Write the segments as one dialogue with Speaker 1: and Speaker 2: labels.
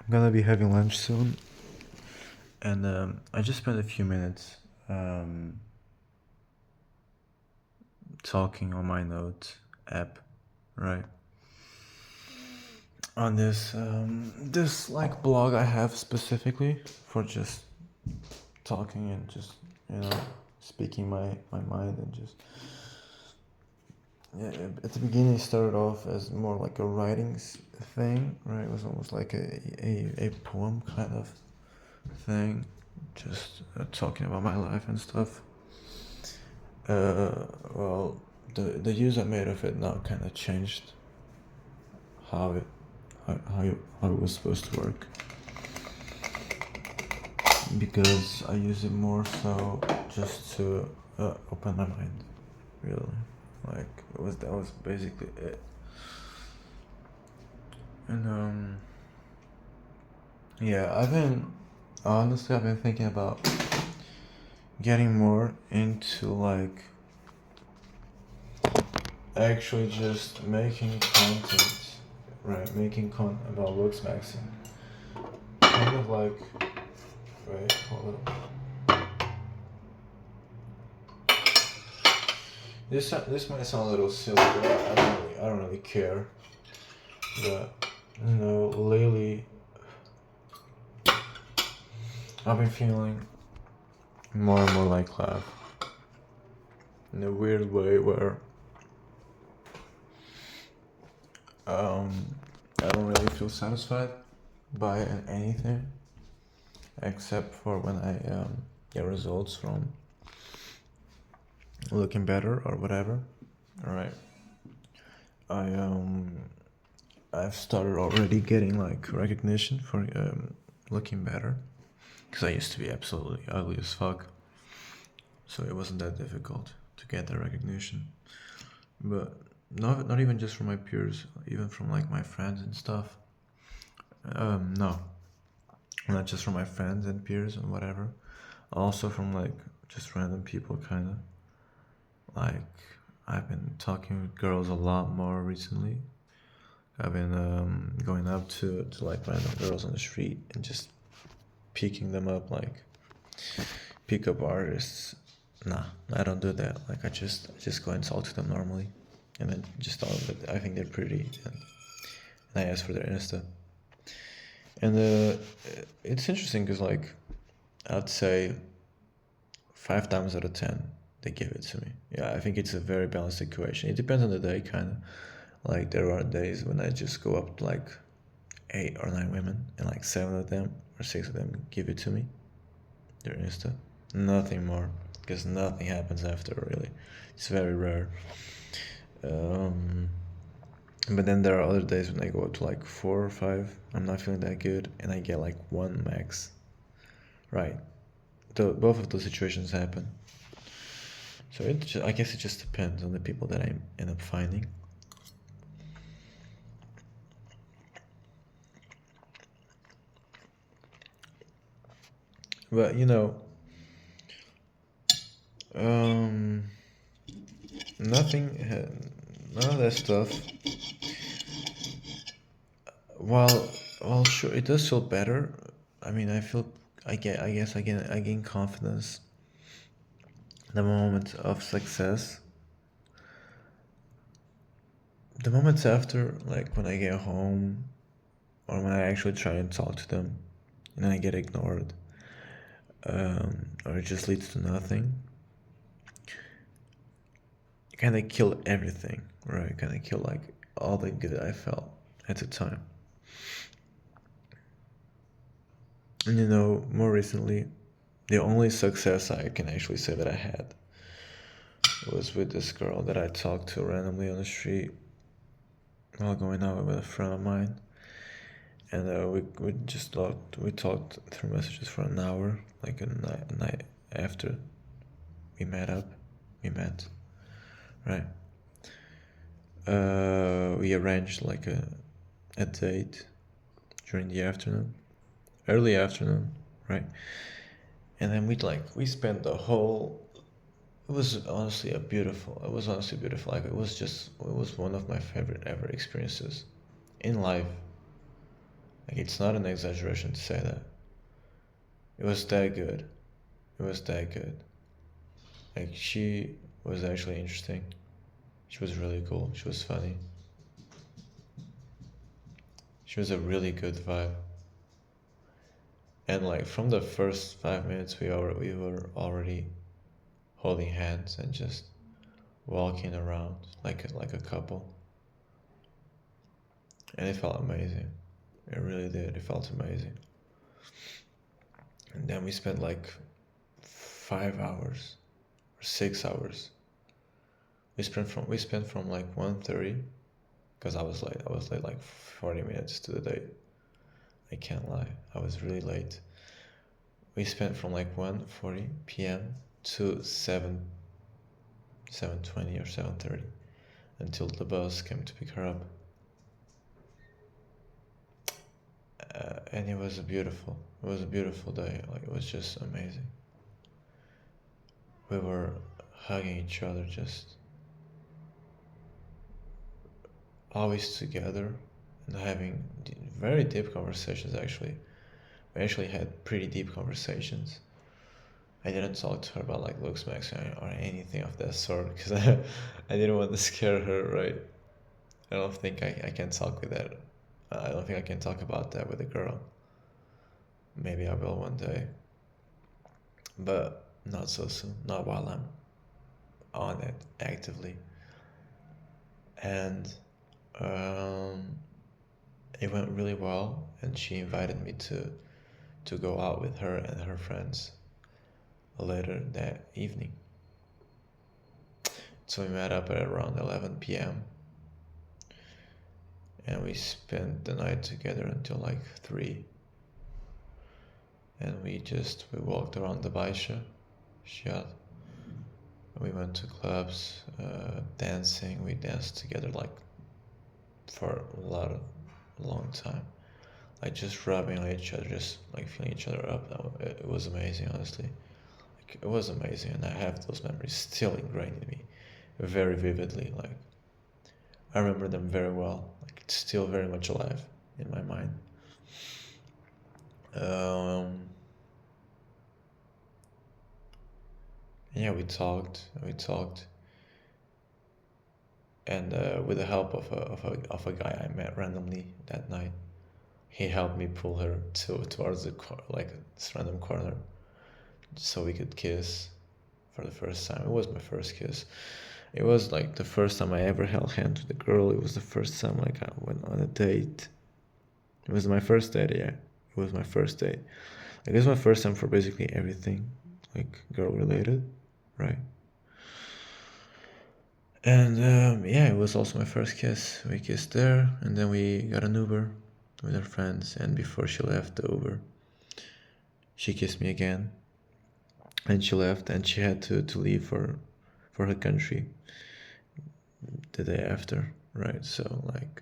Speaker 1: gonna be having lunch soon, and I just spent a few minutes um, talking on my notes app, right? On this like blog I have specifically for just talking and just you know speaking my mind and just yeah. At the beginning, it started off as more like a writings thing, right? It was almost like a poem kind of thing, just talking about my life and stuff. Well, the use I made of it now kind of changed how it how it was supposed to work, because I use it more so just to open my mind, really. Like that was basically it. And yeah, I've been thinking about getting more into like actually just making content, right? Making content about Lux Maxing. Kind of like, wait, hold on. This might sound a little silly, but I don't really care. But you know, lately I've been feeling more and more like Clive in a weird way where I don't really feel satisfied by anything except for when I get results from looking better or whatever. All right, I I've started already getting like recognition for looking better, because I used to be absolutely ugly as fuck, so it wasn't that difficult to get that recognition. But not even just from my peers, even from like my friends and stuff. No, not just from my friends and peers and whatever, also from like just random people, kind of. Like I've been talking with girls a lot more recently. I've been going up to like random girls on the street and just picking them up, like pick up artists. Nah, I don't do that. Like I just go and talk to them normally, and then just tell them that I think they're pretty, and I ask for their Insta. And it's interesting because like I'd say 5 times out of 10 they give it to me. Yeah, I think it's a very balanced equation. It depends on the day, kind of. Like there are days when I just go up to like 8 or 9 women, and like 7 of them or 6 of them give it to me. Their Insta, nothing more, because nothing happens after. Really, it's very rare. Um, but then there are other days when I go up to like 4 or 5. I'm not feeling that good, and I get like one max. Right. Both of those situations happen. So I guess it just depends on the people that I end up finding. But you know, um, nothing, none of that stuff. While sure, it does feel better. I mean, I guess I gain confidence the moment of success. The moments after, like when I get home, or when I actually try and talk to them, and then I get ignored, or it just leads to nothing. Kind of kill everything, right? Kind of kill like all the good I felt at the time. And you know, more recently, the only success I can actually say that I had was with this girl that I talked to randomly on the street while going out with a friend of mine. And we talked through messages for an hour, like a night after we met, right? We arranged like a date during the afternoon, early afternoon, right? And then we spent the whole. It was honestly beautiful. It was honestly beautiful. Like it was one of my favorite ever experiences in life. Like, it's not an exaggeration to say that. It was that good. It was that good. Like, she was actually interesting. She was really cool. She was funny. She was a really good vibe. And like from the first 5 minutes, we were already holding hands and just walking around like a couple. And it felt amazing. It really did. It felt amazing. And then we spent like 5 hours or 6 hours. We spent from like 1:30, because I was late. I was late like 40 minutes to the date. I can't lie. I was really late. We spent from like 1:40 p.m. to 7:20 or 7:30 until the bus came to pick her up. And it was a beautiful day. Like, it was just amazing. We were hugging each other, just always together, and having very deep conversations. Actually, we actually had pretty deep conversations. I didn't talk to her about like looks, Max, or anything of that sort, because I didn't want to scare her, right? I don't think I can talk with that. I don't think I can talk about that with a girl. Maybe I will one day, but not so soon. Not while I'm on it actively. And um, it went really well, and she invited me to go out with her and her friends later that evening. So we met up at around 11 p.m. and we spent the night together until like 3. And we walked around the Baixa. We went to clubs, dancing. We danced together like for a long time. Like, just rubbing on each other, just like feeling each other up. It was amazing, honestly. Like, it was amazing, and I have those memories still ingrained in me, very vividly. Like, I remember them very well. Like, it's still very much alive in my mind. Yeah, we talked, and with the help of a guy I met randomly that night, he helped me pull her towards like this random corner, so we could kiss for the first time. It was my first kiss. It was like the first time I ever held hands with a girl. It was the first time like I went on a date. It was my first date, yeah. It was my first date. Like, it was my first time for basically everything, like girl related, right? And yeah, it was also my first kiss. We kissed there, and then we got an Uber with our friends. And before she left the Uber, she kissed me again, and she left, and she had to leave for her country the day after, right? So like,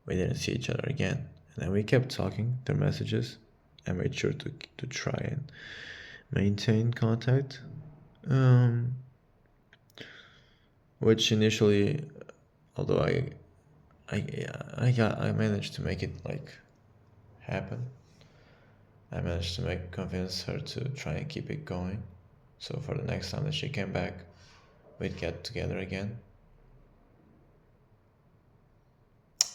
Speaker 1: we didn't see each other again, and then we kept talking through messages. I made sure to try and maintain contact, which initially, although I managed to make it like happen. I managed to convince her to try and keep it going. So for the next time that she came back, we'd get together again.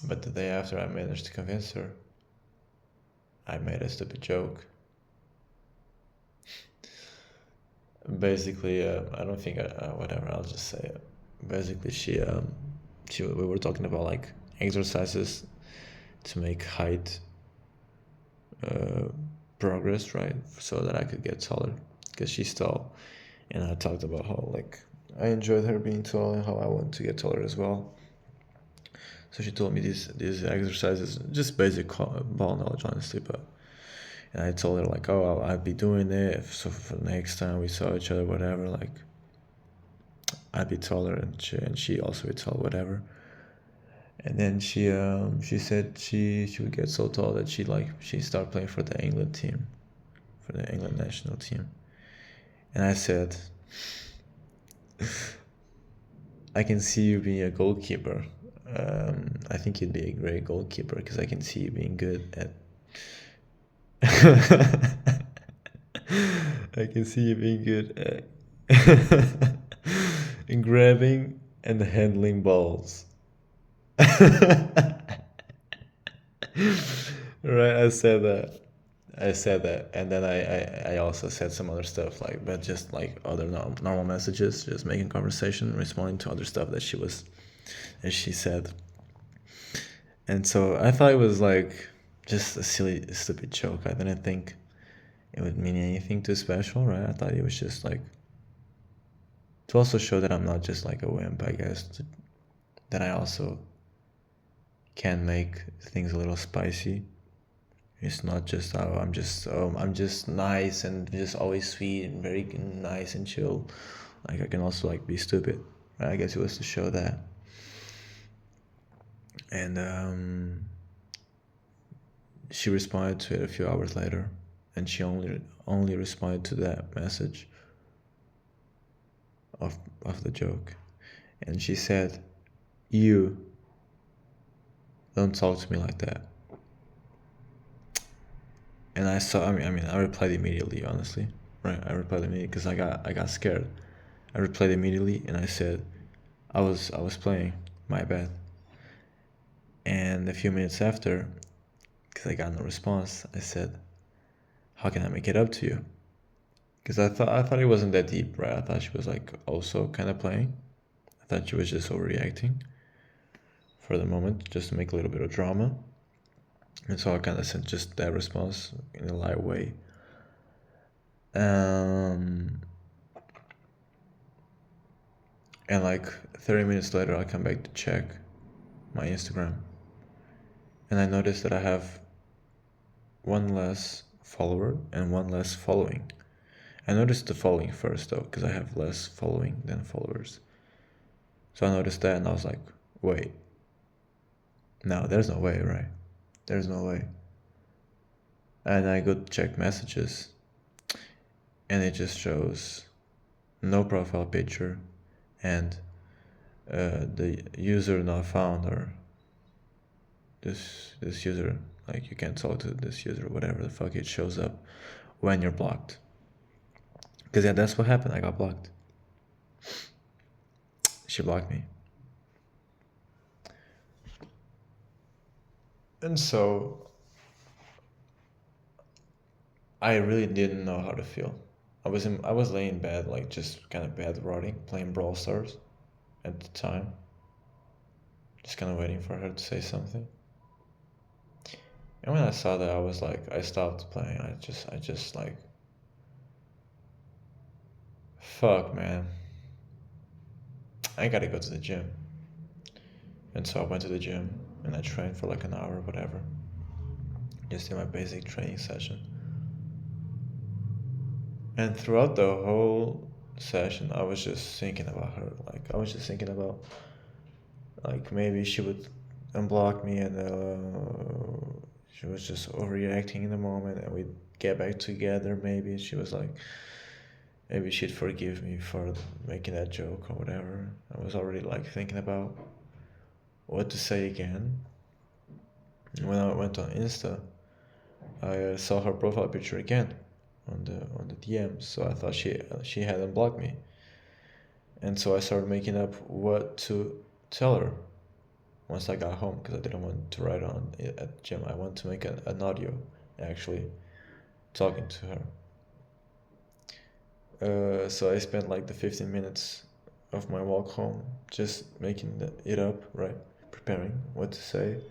Speaker 1: But the day after I managed to convince her, I made a stupid joke. Basically, I don't think whatever. I'll just say it. Basically, we were talking about like exercises to make height progress, right? So that I could get taller, because she's tall, and I talked about how like I enjoyed her being tall and how I want to get taller as well. So she told me these exercises, just basic ball knowledge, honestly, but. And I told her like, oh, I'd be doing it. So for the next time we saw each other, whatever, like, I'd be taller, and she also be tall, whatever. And then she said she would get so tall that she started playing for the England team, for the England national team. And I said, I can see you being a goalkeeper. I think you'd be a great goalkeeper because I can see you being good at. I can see you being good at in grabbing and handling balls. Right, I said that. I said that, and then I also said some other stuff like, but just like other normal messages, just making conversation, responding to other stuff that she said. And so I thought it was like just a silly, stupid joke. I didn't think it would mean anything too special, right? I thought it was just like to also show that I'm not just like a wimp, I guess. That I also can make things a little spicy. It's not just I'm just nice and just always sweet and very nice and chill. Like I can also like be stupid. Right? I guess it was to show that. And she responded to it a few hours later, and she only responded to that message of the joke, and she said, "You don't talk to me like that." And I replied immediately, honestly, right? I replied immediately because I got scared. I replied immediately and I said, I was playing, my bad. And a few minutes after, because I got no response, I said, how can I make it up to you? Because I thought it wasn't that deep, right? I thought she was like also kind of playing. I thought she was just overreacting for the moment, just to make a little bit of drama. And so I kind of sent just that response in a light way. And like 30 minutes later, I come back to check my Instagram. And I noticed that I have one less follower and one less following. I noticed the following first though, because I have less following than followers. So I noticed that and I was like, wait. No, there's no way, right? There's no way. And I go to check messages and it just shows no profile picture and the user not found, or this user, like you can't talk to this user, whatever the fuck, it shows up when you're blocked. Because yeah, that's what happened. I got blocked. She blocked me. And so I really didn't know how to feel. I was laying in bed, like just kind of bed rotting, playing Brawl Stars at the time. Just kind of waiting for her to say something. And when I saw that, I was like, I stopped playing. I just like, fuck, man. I gotta go to the gym. And so I went to the gym and I trained for like an hour or whatever. Just in my basic training session. And throughout the whole session, I was just thinking about her. Like, I was just thinking about, like, maybe she would unblock me and she was just overreacting in the moment and we'd get back together. Maybe she was like, maybe she'd forgive me for making that joke or whatever. I was already like thinking about what to say again. When I went on Insta, I saw her profile picture again on the DMs, so I thought she had unblocked me, and so I started making up what to tell her once I got home, because I didn't want to write on it at the gym. I want to make an audio actually talking to her. So I spent like the 15 minutes of my walk home just making it up, right, preparing what to say.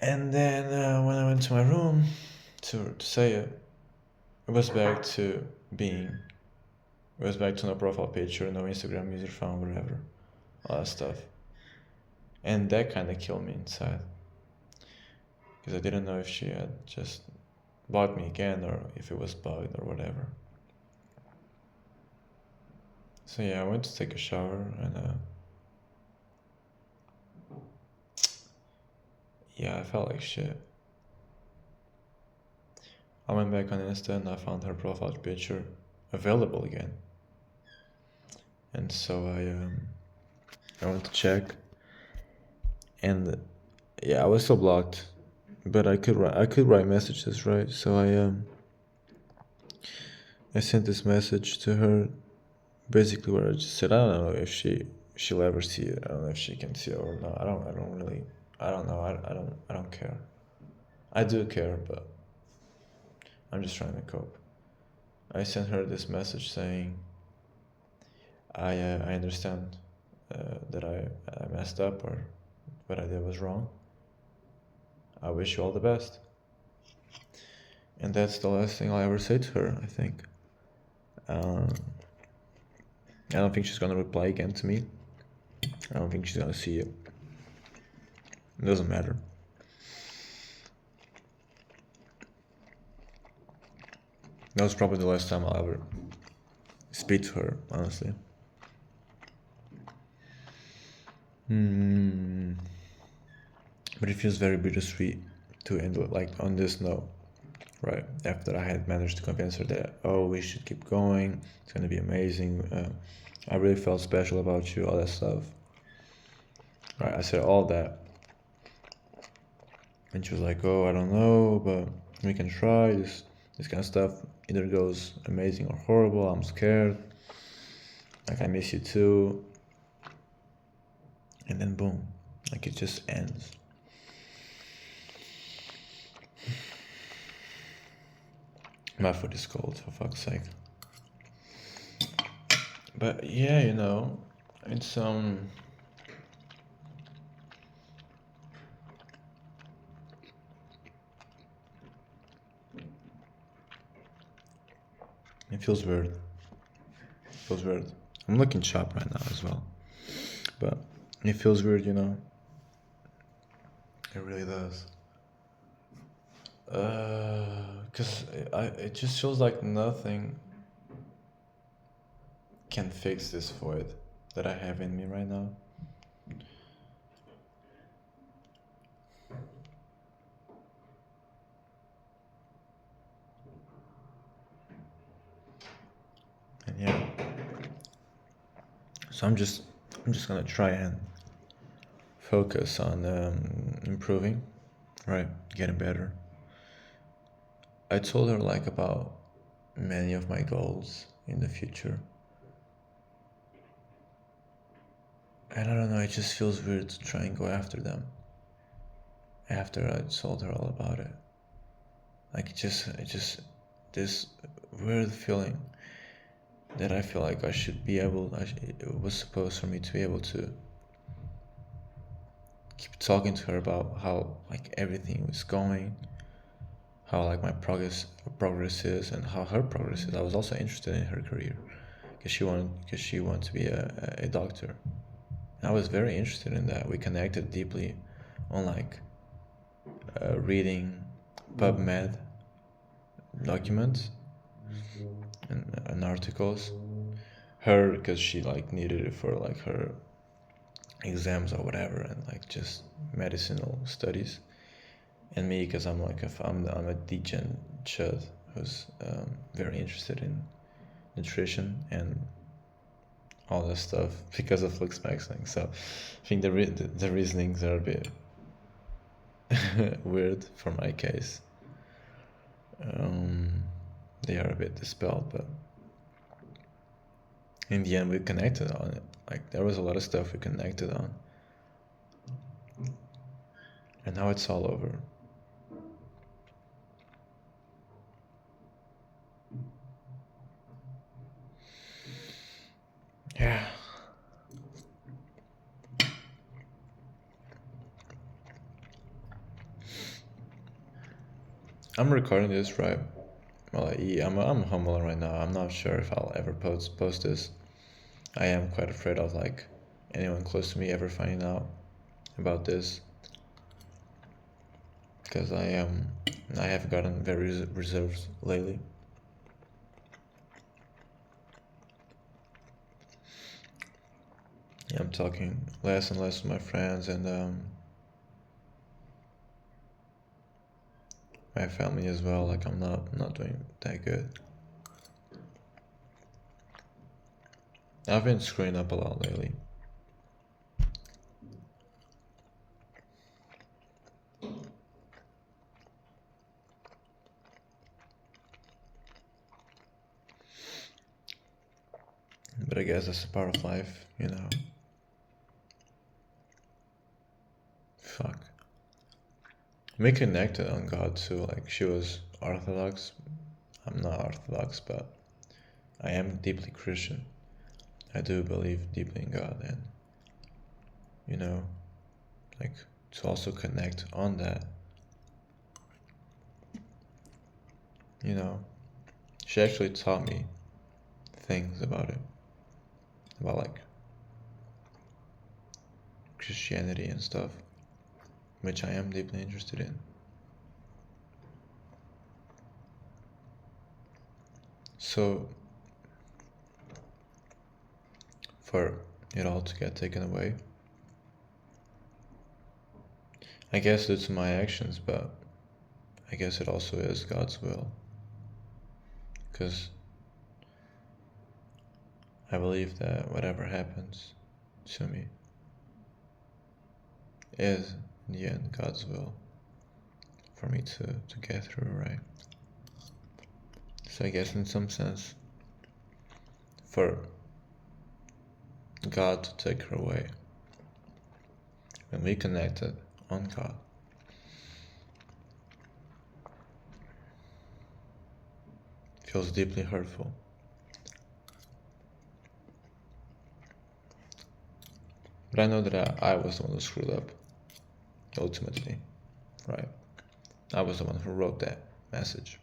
Speaker 1: And then when I went to my room to say it, it was back to no profile picture, no Instagram user found, whatever, all that stuff. And that kind of killed me inside, because I didn't know if she had just blocked me again or if it was bugged or whatever. So yeah, I went to take a shower and yeah, I felt like shit. I went back on Insta and I found her profile picture available again. And so I went to check, and yeah, I was still blocked, but I could write messages, right? So I sent this message to her, basically where I just said I don't know if she'll ever see it. I don't know if she can see it or not. I don't really. I don't know. I don't care. I do care, but I'm just trying to cope. I sent her this message saying I understand that I messed up or what I did was wrong. I wish you all the best. And that's the last thing I'll ever say to her, I think. Um, I don't think she's gonna reply again to me. I don't think she's gonna see it. It doesn't matter. That was probably the last time I'll ever speak to her, honestly. But it feels very bittersweet to end it like on this note, right? After I had managed to convince her that, oh, we should keep going, it's gonna be amazing. I really felt special about you, all that stuff. Right? I said all that, and she was like, oh, I don't know, but we can try this kind of stuff. Either goes amazing or horrible. I'm scared. Like I miss you too. And then boom, like it just ends. My foot is cold, for fuck's sake. But yeah, it's it feels weird. It feels weird. I'm looking sharp right now as well. But it feels weird. It really does. Cause it just feels like nothing can fix this void that I have in me right now. And yeah. So I'm just gonna try and focus on improving, right? Getting better. I told her like about many of my goals in the future. And I don't know, it just feels weird to try and go after them after I told her all about it. Like it just this weird feeling that I feel like I should be able. It was supposed for me to be able to keep talking to her about how like everything was going, how like my progress is, and how her progress is. I was also interested in her career because she wanted to be a doctor. I was very interested in that. We connected deeply on like reading PubMed documents and articles. Her because she like needed it for like her exams or whatever, and like just medicinal studies, and me because I'm a degen chud who's very interested in nutrition and all this stuff because of Flux Maxing. So I think the reasonings are a bit weird for my case. They are a bit dispelled, but in the end we connected on it. Like there was a lot of stuff we connected on, and now it's all over. Yeah. I'm recording this, right? Well, yeah, I'm humble right now. I'm not sure if I'll ever post this. I am quite afraid of like anyone close to me ever finding out about this, because I have gotten very reserved lately. Yeah, I'm talking less and less with my friends and my family as well. Like I'm not doing that good. I've been screwing up a lot lately. But I guess that's a part of life, you know. Fuck. We connected on God too. Like she was Orthodox. I'm not Orthodox, but I am deeply Christian. I do believe deeply in God, and you know, like to also connect on that. You know, she actually taught me things about it, about like Christianity and stuff, which I am deeply interested in. So, for it all to get taken away, I guess due to my actions, but I guess it also is God's will. Because I believe that whatever happens to me is, in the end, God's will for me to get through, right? So I guess in some sense, for God to take her away, when we connected on God, feels deeply hurtful. But I know that I was the one who screwed up, ultimately, right? I was the one who wrote that message.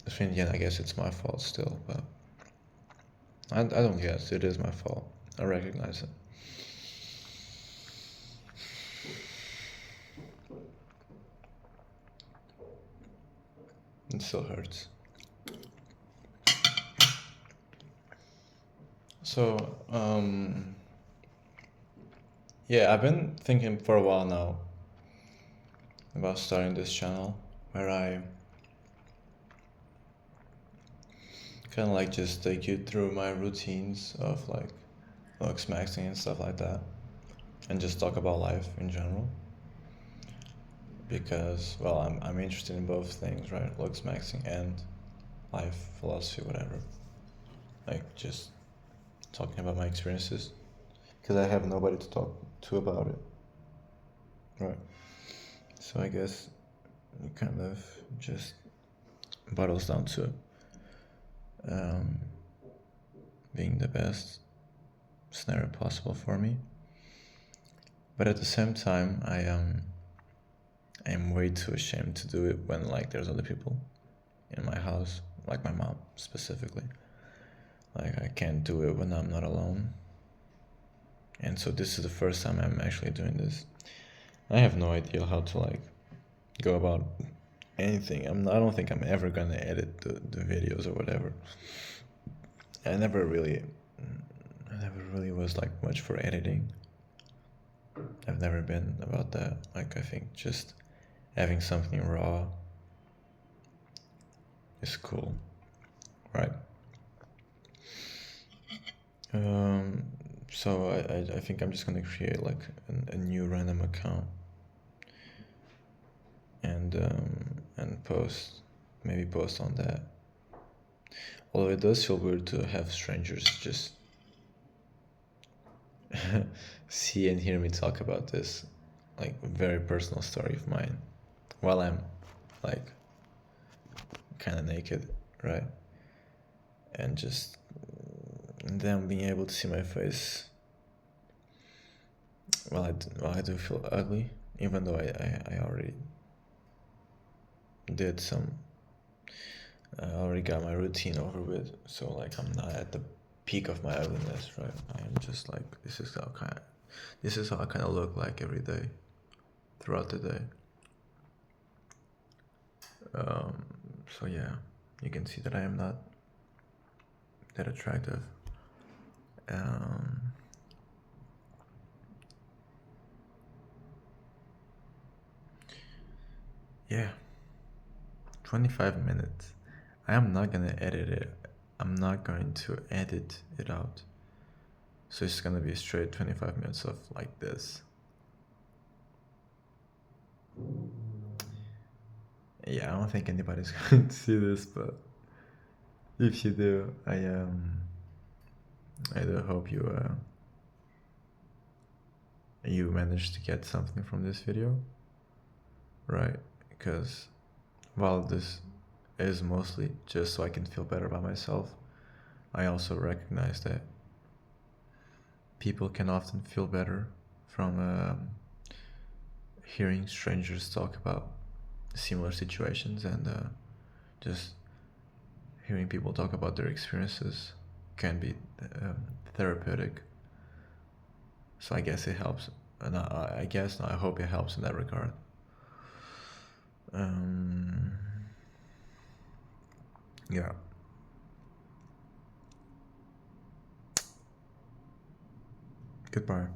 Speaker 1: So in the end, I guess it's my fault still, but I don't guess, it is my fault. I recognize it. It still hurts. So, yeah, I've been thinking for a while now about starting this channel where I kind of like just take you through my routines of like looks maxing and stuff like that, and just talk about life in general. Because, well, I'm interested in both things, right? Looks maxing and life, philosophy, whatever. Like just talking about my experiences. Because I have nobody to talk to about it. Right. So I guess it kind of just bottles down to um, being the best scenario possible for me. But at the same time, I am way too ashamed to do it when like there's other people in my house, like my mom specifically. Like I can't do it when I'm not alone. And so this is the first time I'm actually doing this. I have no idea how to like go about anything. I don't think I'm ever gonna edit the videos or whatever. I never really was like much for editing. I've never been about that. Like I think just having something raw is cool, right? Um, so I think I'm just gonna create like a new random account and post, maybe post on that. Although it does feel weird to have strangers just see and hear me talk about this, like very personal story of mine, while I'm like kind of naked, right? And just them being able to see my face while I do feel ugly, even though I already did some, I already got my routine over with, so like I'm not at the peak of my ugliness, right? I am just like this is how I kind of look like every day, throughout the day. So yeah, you can see that I am not that attractive. Um, yeah, 25 minutes. I am not gonna edit it. I'm not going to edit it out. So it's gonna be straight 25 minutes of like this. Yeah, I don't think anybody's going to see this, but If you do, I do hope you managed to get something from this video, right? Because while this is mostly just so I can feel better about myself, I also recognize that people can often feel better from hearing strangers talk about similar situations, and just hearing people talk about their experiences can be therapeutic. So I guess it helps, and I hope it helps in that regard. Um, yeah. Goodbye.